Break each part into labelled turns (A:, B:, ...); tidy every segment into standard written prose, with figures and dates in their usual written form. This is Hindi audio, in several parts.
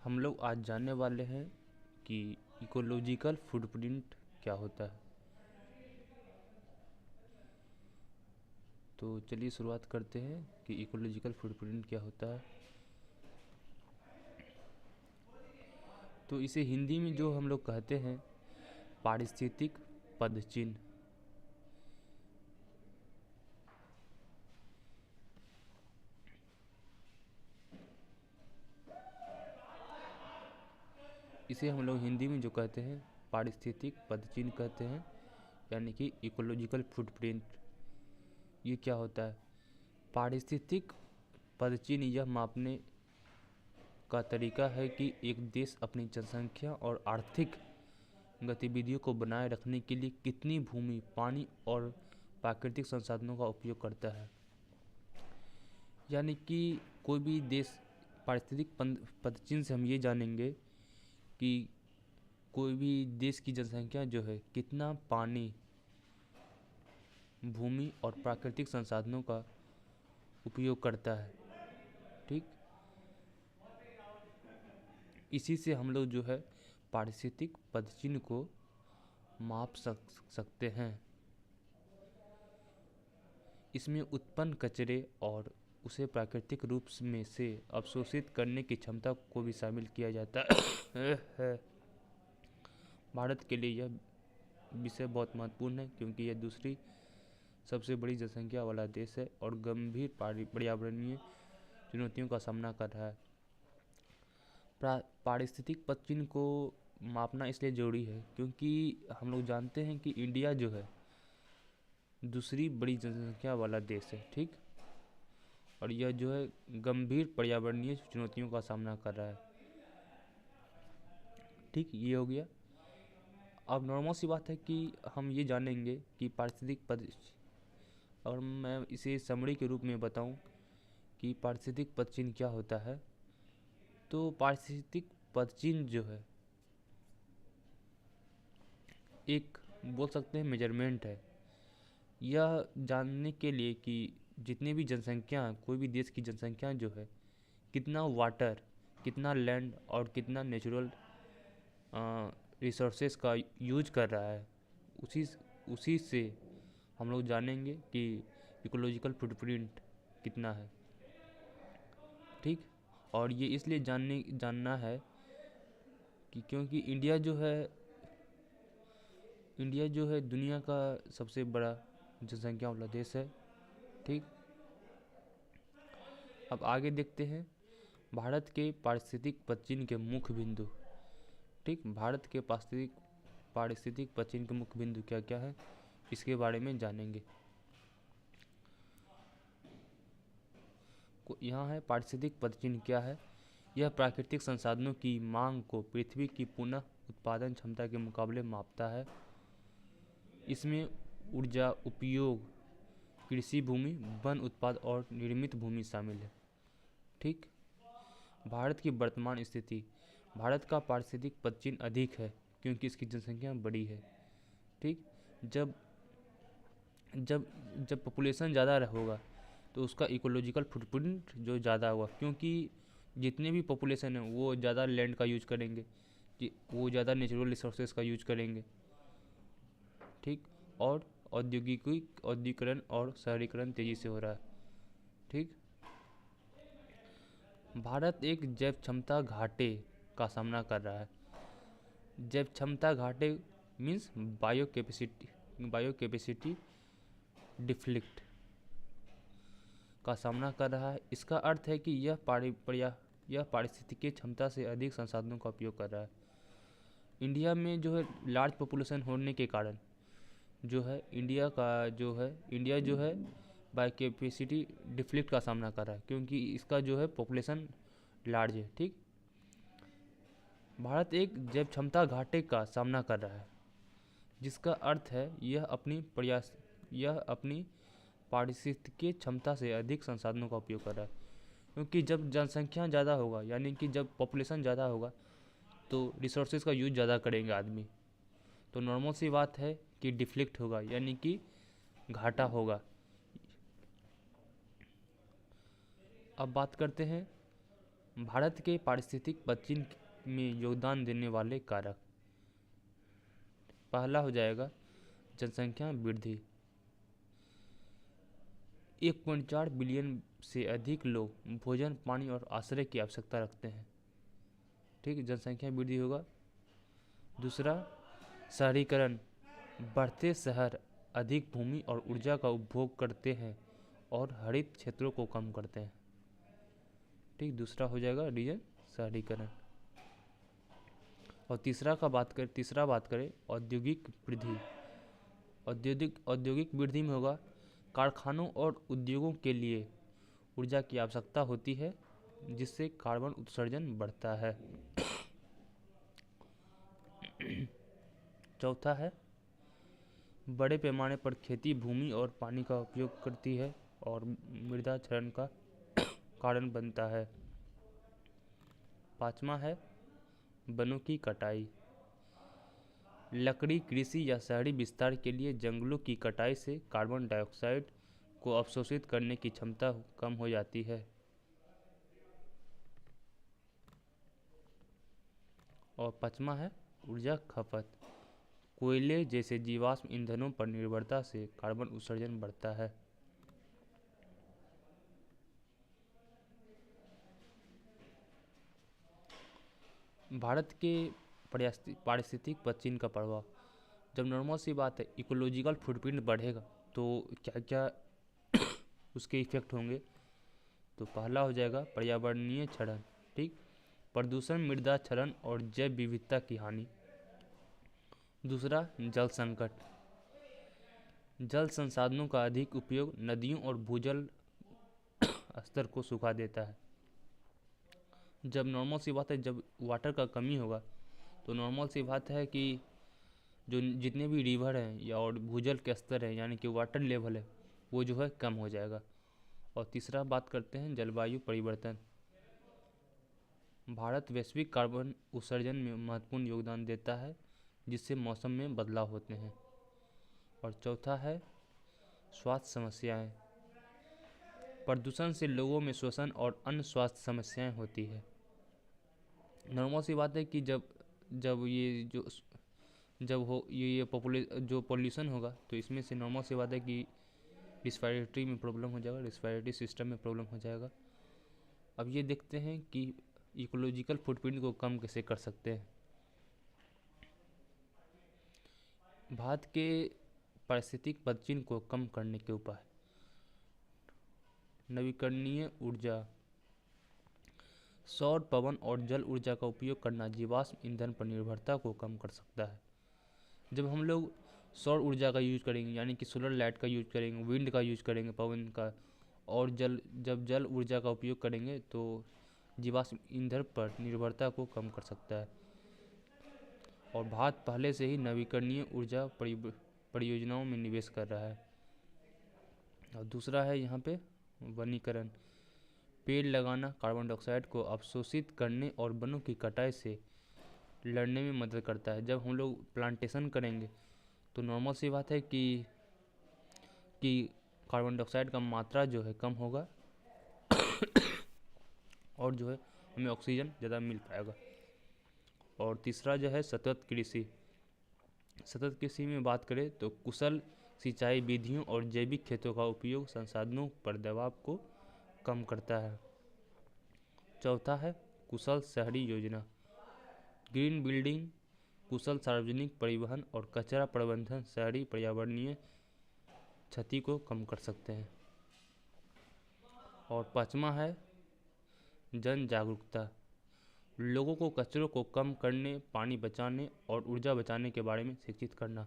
A: हम लोग आज जानने वाले हैं कि इकोलॉजिकल फुटप्रिंट क्या होता है। तो चलिए शुरुआत करते हैं कि इकोलॉजिकल फुटप्रिंट क्या होता है। तो इसे हिंदी में जो हम लोग कहते हैं पारिस्थितिक पदचिन्ह। इसे हम लोग हिंदी में जो कहते हैं पारिस्थितिक पदचिन्ह कहते हैं, यानी कि इकोलॉजिकल फुटप्रिंट। ये क्या होता है? पारिस्थितिक पदचिन्ह यह मापने का तरीका है कि एक देश अपनी जनसंख्या और आर्थिक गतिविधियों को बनाए रखने के लिए कितनी भूमि, पानी और प्राकृतिक संसाधनों का उपयोग करता है। यानी कि कोई भी देश, पारिस्थितिक पदचिन्ह से हम ये जानेंगे कि कोई भी देश की जनसंख्या जो है कितना पानी, भूमि और प्राकृतिक संसाधनों का उपयोग करता है। ठीक, इसी से हम लोग जो है पारिस्थितिक पदचिन्ह को माप सकते हैं। इसमें उत्पन्न कचरे और उसे प्राकृतिक रूप में से अवशोषित करने की क्षमता को भी शामिल किया जाता है। भारत के लिए यह विषय बहुत महत्वपूर्ण है क्योंकि यह दूसरी सबसे बड़ी जनसंख्या वाला देश है और गंभीर पर्यावरणीय चुनौतियों का सामना कर रहा है। पारिस्थितिक पदचिन्ह को मापना इसलिए जरूरी है क्योंकि हम लोग जानते हैं कि इंडिया जो है दूसरी बड़ी जनसंख्या वाला देश है। ठीक, और यह जो है गंभीर पर्यावरणीय चुनौतियों का सामना कर रहा है। ठीक, ये हो गया। अब नॉर्मल सी बात है कि हम ये जानेंगे कि पारिस्थितिक पद, और मैं इसे समरी के रूप में बताऊं कि पारिस्थितिक पदचिन्ह क्या होता है। तो पारिस्थितिक पदचिन्ह जो है एक, बोल सकते हैं, मेजरमेंट है। यह जानने के लिए कि जितनी भी जनसंख्या, कोई भी देश की जनसंख्या जो है कितना वाटर, कितना लैंड और कितना नेचुरल रिसोर्सेज का यूज कर रहा है, उसी उसी से हम लोग जानेंगे कि इकोलॉजिकल फुटप्रिंट कितना है। ठीक, और ये इसलिए जानना है कि क्योंकि इंडिया जो है दुनिया का सबसे बड़ा जनसंख्या वाला देश है। ठीक, अब आगे देखते हैं भारत के पारिस्थितिक पदचिन्ह के मुख्य बिंदु। ठीक, भारत के पारिस्थितिक पदचिन्ह के मुख्य बिंदु क्या क्या है, इसके बारे में जानेंगे। यहाँ है पारिस्थितिक पदचिन्ह क्या है। यह प्राकृतिक संसाधनों की मांग को पृथ्वी की पुनः उत्पादन क्षमता के मुकाबले मापता है। इसमें ऊर्जा उपयोग, कृषि भूमि, वन उत्पाद और निर्मित भूमि शामिल है। ठीक, भारत की वर्तमान स्थिति। भारत का पारिस्थितिक पदचिन्ह अधिक है क्योंकि इसकी जनसंख्या बड़ी है। ठीक, जब जब जब पॉपुलेशन ज़्यादा होगा तो उसका इकोलॉजिकल फुटप्रिंट जो ज़्यादा होगा, क्योंकि जितने भी पॉपुलेशन है वो ज़्यादा लैंड का यूज करेंगे, कि वो ज़्यादा नेचुरल रिसोर्सेज का यूज करेंगे। ठीक, और औद्योगिकरण और शहरीकरण तेज़ी से हो रहा है। ठीक, भारत एक जैव क्षमता घाटे का सामना कर रहा है। जैव क्षमता घाटे मीन्स बायो कैपेसिटी डिफ्लिक्ट का सामना कर रहा है। इसका अर्थ है कि यह पारिस्थितिकी क्षमता से अधिक संसाधनों का उपयोग कर रहा है। इंडिया में जो है लार्ज पॉपुलेशन होने के कारण जो है इंडिया जो है बाय कैपेसिटी डिफ्लिक्ट का सामना कर रहा है क्योंकि इसका जो है पॉपुलेशन लार्ज है। ठीक, भारत एक जैव क्षमता घाटे का सामना कर रहा है, जिसका अर्थ है यह अपनी पारिस्थितिकी क्षमता से अधिक संसाधनों का उपयोग कर रहा है। क्योंकि जब जनसंख्या ज़्यादा होगा, यानी कि जब पॉपुलेशन ज़्यादा होगा तो रिसोर्सेज का यूज ज़्यादा करेंगे आदमी, तो नॉर्मल सी बात है कि डिफ्लिक्ट होगा, यानी कि घाटा होगा। अब बात करते हैं भारत के पारिस्थितिक पतन में योगदान देने वाले कारक, पहला हो जाएगा जनसंख्या वृद्धि। 1.4 बिलियन से अधिक लोग भोजन, पानी और आश्रय की आवश्यकता रखते हैं। ठीक है, जनसंख्या वृद्धि होगा। दूसरा, शहरीकरण। बढ़ते शहर अधिक भूमि और ऊर्जा का उपभोग करते हैं और हरित क्षेत्रों को कम करते हैं। ठीक, दूसरा हो जाएगा रीजन शहरीकरण। और तीसरा बात करें औद्योगिक वृद्धि। औद्योगिक वृद्धि में होगा कारखानों और उद्योगों के लिए ऊर्जा की आवश्यकता होती है, जिससे कार्बन उत्सर्जन बढ़ता है। चौथा है बड़े पैमाने पर खेती भूमि और पानी का उपयोग करती है और मृदा क्षरण का कारण बनता है। पांचवा है वनों की कटाई। लकड़ी, कृषि या शहरी विस्तार के लिए जंगलों की कटाई से कार्बन डाइऑक्साइड को अवशोषित करने की क्षमता कम हो जाती है। और पांचवा है ऊर्जा खपत। कोयले जैसे जीवाश्म ईंधनों पर निर्भरता से कार्बन उत्सर्जन बढ़ता है। भारत के पारिस्थितिक पतन का प्रभाव, जब नॉर्मल सी बात है इकोलॉजिकल फुटप्रिंट बढ़ेगा तो क्या क्या उसके इफेक्ट होंगे। तो पहला हो जाएगा पर्यावरणीय क्षरण। ठीक, प्रदूषण, मृदा क्षरण और जैव विविधता की हानि। दूसरा, जल संकट। जल संसाधनों का अधिक उपयोग नदियों और भूजल स्तर को सुखा देता है। जब नॉर्मल सी बात है जब वाटर का कमी होगा तो नॉर्मल सी बात है कि जो जितने भी रिवर हैं या और भूजल के स्तर है यानी कि वाटर लेवल है वो जो है कम हो जाएगा। और तीसरा बात करते हैं जलवायु परिवर्तन। भारत वैश्विक कार्बन उत्सर्जन में महत्वपूर्ण योगदान देता है, जिससे मौसम में बदलाव होते हैं। और चौथा है स्वास्थ्य समस्याएं। प्रदूषण से लोगों में श्वसन और अन्य स्वास्थ्य समस्याएं होती है। नॉर्मल सी बात है कि जब जब ये जो जब हो ये जो पॉल्यूशन होगा तो इसमें से नॉर्मल सी बात है कि रिस्पायरेटरी में प्रॉब्लम हो जाएगा, रिस्पायरेटरी सिस्टम में प्रॉब्लम हो जाएगा। अब ये देखते हैं कि इकोलॉजिकल फुटप्रिंट को कम कैसे कर सकते हैं। भारत के पारिस्थितिक पतन को कम करने के उपाय, नवीकरणीय ऊर्जा। सौर, पवन और जल ऊर्जा का उपयोग करना जीवाश्म ईंधन पर निर्भरता को कम कर सकता है। जब हम लोग सौर ऊर्जा का यूज करेंगे यानी कि सोलर लाइट का यूज करेंगे, विंड का यूज करेंगे, पवन का, और जब जल ऊर्जा का उपयोग करेंगे तो जीवाश्म ईंधन पर निर्भरता को कम कर सकता है। और भारत पहले से ही नवीकरणीय ऊर्जा परियोजनाओं में निवेश कर रहा है। और दूसरा है यहाँ पे वनीकरण। पेड़ लगाना कार्बन डाइऑक्साइड को अवशोषित करने और वनों की कटाई से लड़ने में मदद करता है। जब हम लोग प्लांटेशन करेंगे तो नॉर्मल सी बात है कि कार्बन डाइऑक्साइड का मात्रा जो है कम होगा और जो है हमें ऑक्सीजन ज़्यादा मिल पाएगा। और तीसरा जो है सतत कृषि। सतत कृषि में बात करें तो कुशल सिंचाई विधियों और जैविक खेतों का उपयोग संसाधनों पर दबाव को कम करता है। चौथा है कुशल शहरी योजना। ग्रीन बिल्डिंग, कुशल सार्वजनिक परिवहन और कचरा प्रबंधन शहरी पर्यावरणीय क्षति को कम कर सकते हैं। और पांचवा है जन जागरूकता। लोगों को कचरों को कम करने, पानी बचाने और ऊर्जा बचाने के बारे में शिक्षित करना।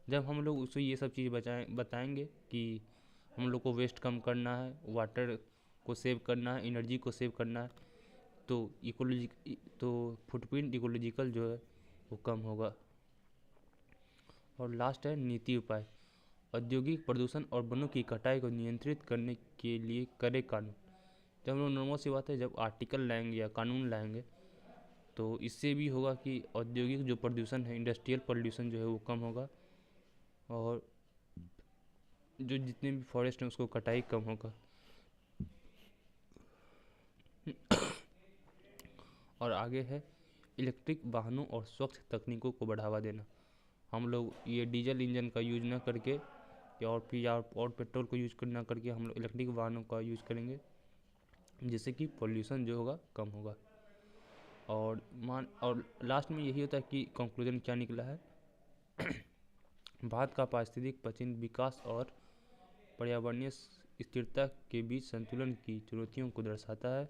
A: जब हम लोग उसे ये सब चीज़ बताएंगे कि हम लोग को वेस्ट कम करना है, वाटर को सेव करना है, एनर्जी को सेव करना है, तो फुटप्रिंट इकोलॉजिकल जो है वो कम होगा। और लास्ट है नीति उपाय। औद्योगिक प्रदूषण और वनों की कटाई को नियंत्रित करने के लिए कड़े कानून। जब हम लोग नॉर्मल सी बात है जब आर्टिकल लाएंगे या कानून लाएंगे तो इससे भी होगा कि औद्योगिक जो प्रदूषण है, इंडस्ट्रियल पोल्यूशन जो है वो कम होगा और जो जितने भी फॉरेस्ट हैं उसको कटाई कम होगा। और आगे है इलेक्ट्रिक वाहनों और स्वच्छ तकनीकों को बढ़ावा देना। हम लोग ये डीजल इंजन का यूज ना करके और पेट्रोल को यूज ना करके हम लोग इलेक्ट्रिक वाहनों का यूज करेंगे, जिससे कि पोल्यूशन जो होगा कम होगा। और लास्ट में यही होता है कि कंक्लूजन क्या निकला है। भारत का पारिस्थितिक पश्चिम विकास और पर्यावरणीय स्थिरता के बीच संतुलन की चुनौतियों को दर्शाता है।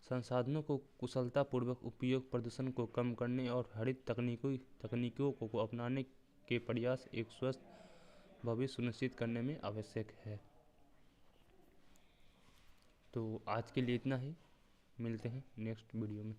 A: संसाधनों को कुशलतापूर्वक उपयोग, प्रदूषण को कम करने और हरित तकनीकों को अपनाने के प्रयास एक स्वस्थ भविष्य सुनिश्चित करने में आवश्यक है। तो आज के लिए इतना ही, मिलते हैं नेक्स्ट वीडियो में।